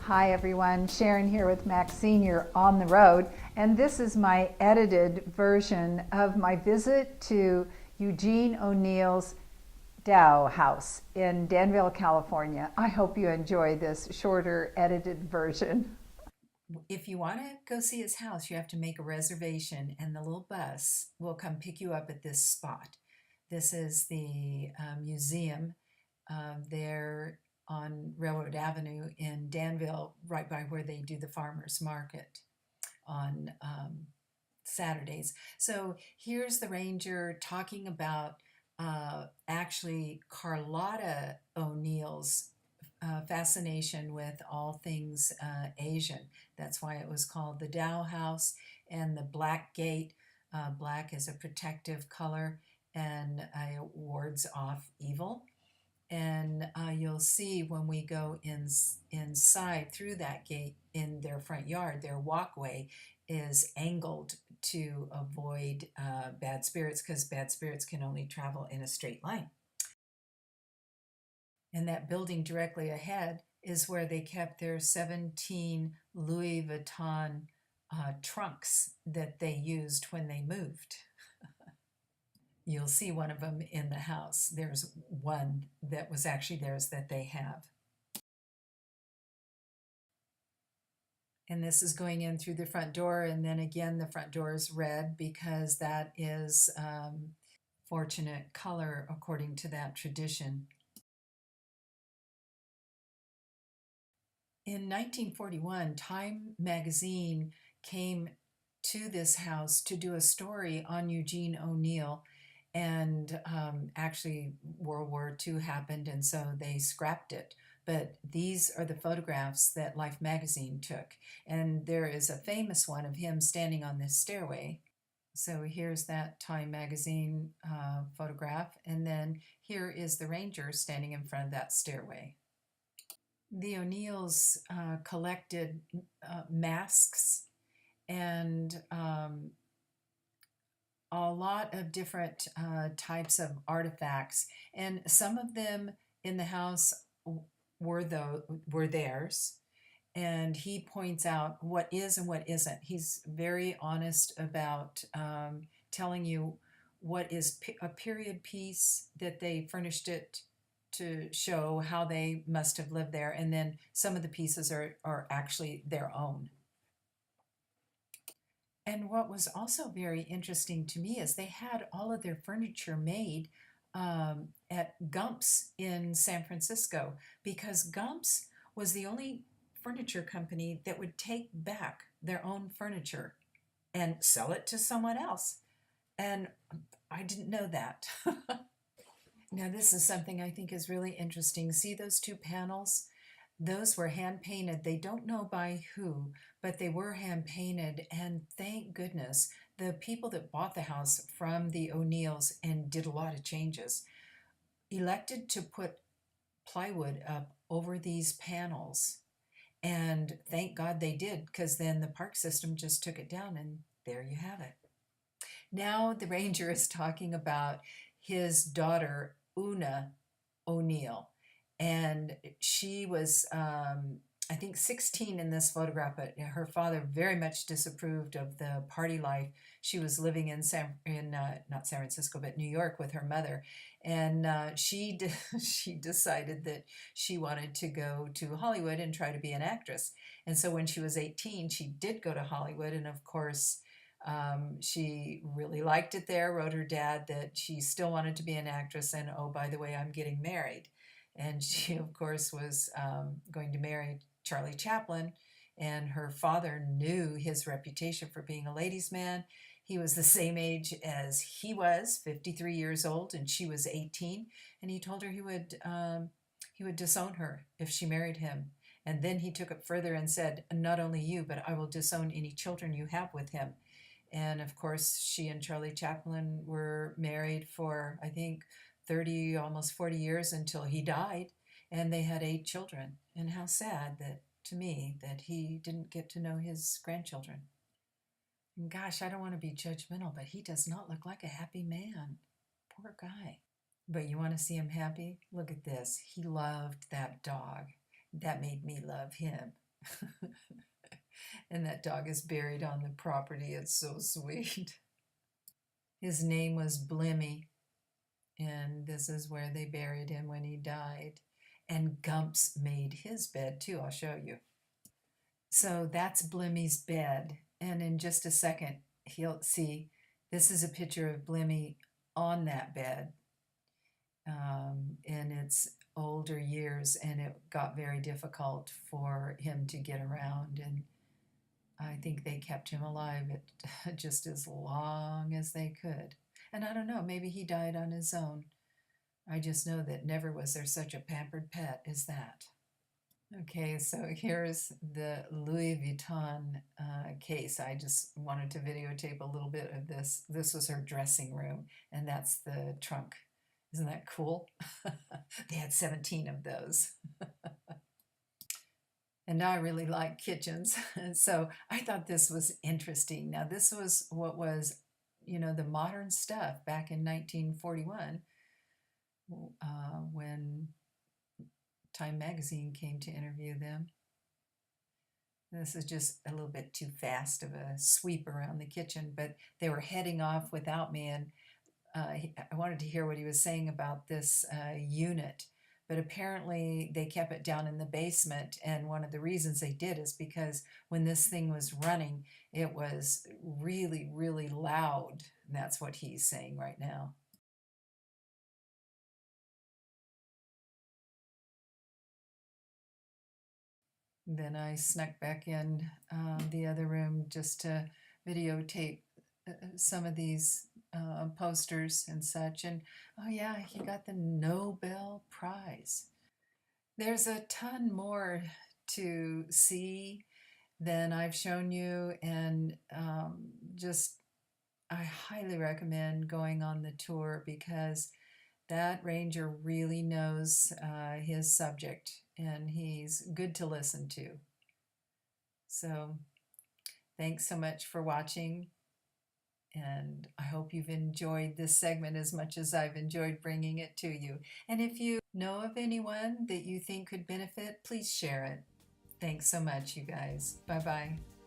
Hi everyone, Sharon here with Maxine. You're on the road, and this is my edited version of my visit to Eugene ONeill's Dow house in Danville, California. I hope you enjoy this shorter edited version. If you want to go see his house, you have to make a reservation, and the little bus will come pick you up at this spot. This is the museum there on Railroad Avenue in Danville, right by where they do the farmers market on Saturdays. So here's the ranger talking about actually Carlotta O'Neill's fascination with all things Asian. That's why it was called the Dow House, and the black gate. Black is a protective color and wards off evil. And you'll see when we go inside through that gate in their front yard, their walkway is angled to avoid bad spirits, because bad spirits can only travel in a straight line. And that building directly ahead is where they kept their 17 Louis Vuitton trunks that they used when they moved. You'll see one of them in the house. There's one that was actually theirs that they have. And this is going in through the front door, and then again the front door is red because that is fortunate color according to that tradition. In 1941, Time magazine came to this house to do a story on Eugene ONeill, and actually World War II happened, and so they scrapped it. But these are the photographs that Life magazine took, and there is a famous one of him standing on this stairway. So here's that Time magazine photograph, and then here is the ranger standing in front of that stairway. The O'Neills collected masks and a lot of different types of artifacts, and some of them in the house were theirs. And he points out what is and what isn't. He's very honest about telling you what is a period piece that they furnished it to show how they must have lived there, and then some of the pieces are actually their own. And what was also very interesting to me is they had all of their furniture made at Gumps in San Francisco, because Gumps was the only furniture company that would take back their own furniture and sell it to someone else. And I didn't know that. Now, this is something I think is really interesting. See those two panels? Those were hand painted. They don't know by who, but they were hand painted. And thank goodness the people that bought the house from the O'Neills and did a lot of changes elected to put plywood up over these panels. And thank God they did, because then the park system just took it down, and there you have it. Now the ranger is talking about his daughter, Oona ONeill. And she was, I think, 16 in this photograph, but her father very much disapproved of the party life. She was living in not San Francisco, but New York with her mother. And she decided that she wanted to go to Hollywood and try to be an actress. And so when she was 18, she did go to Hollywood. And of course, she really liked it there, wrote her dad that she still wanted to be an actress, and oh, by the way, I'm getting married. And she, of course, was going to marry Charlie Chaplin, and her father knew his reputation for being a ladies' man. He was the same age as he was, 53 years old, and she was 18, and he told her he would disown her if she married him. And then he took it further and said, not only you, but I will disown any children you have with him. And of course, she and Charlie Chaplin were married for, I think, 30, almost 40 years until he died. And they had 8 children. And how sad that, to me, that he didn't get to know his grandchildren. And gosh, I don't want to be judgmental, but he does not look like a happy man. Poor guy. But you want to see him happy? Look at this. He loved that dog. That made me love him. And that dog is buried on the property. It's so sweet. His name was Blimmy, and this is where they buried him when he died. And Gumps made his bed too. I'll show you. So that's Blimmy's bed. And in just a second, he'll see this is a picture of Blimmy on that bed in its older years, and it got very difficult for him to get around. And I think they kept him alive just as long as they could. And I don't know, maybe he died on his own. I just know that never was there such a pampered pet as that. Okay, so here's the Louis Vuitton case. I just wanted to videotape a little bit of this. This was her dressing room, and that's the trunk. Isn't that cool? They had 17 of those. And I really like kitchens, so I thought this was interesting. Now, this was what was, the modern stuff back in 1941 when Time magazine came to interview them. This is just a little bit too fast of a sweep around the kitchen, but they were heading off without me, and I wanted to hear what he was saying about this unit. But apparently they kept it down in the basement, and one of the reasons they did is because when this thing was running, it was really, really loud. And that's what he's saying right now. Then I snuck back in the other room just to videotape some of these posters and such. And oh yeah, he got the Nobel Prize. There's a ton more to see than I've shown you, and just I highly recommend going on the tour because that ranger really knows his subject, and he's good to listen to. So thanks so much for watching, and I hope you've enjoyed this segment as much as I've enjoyed bringing it to you. And if you know of anyone that you think could benefit, please share it. Thanks so much, you guys. Bye-bye.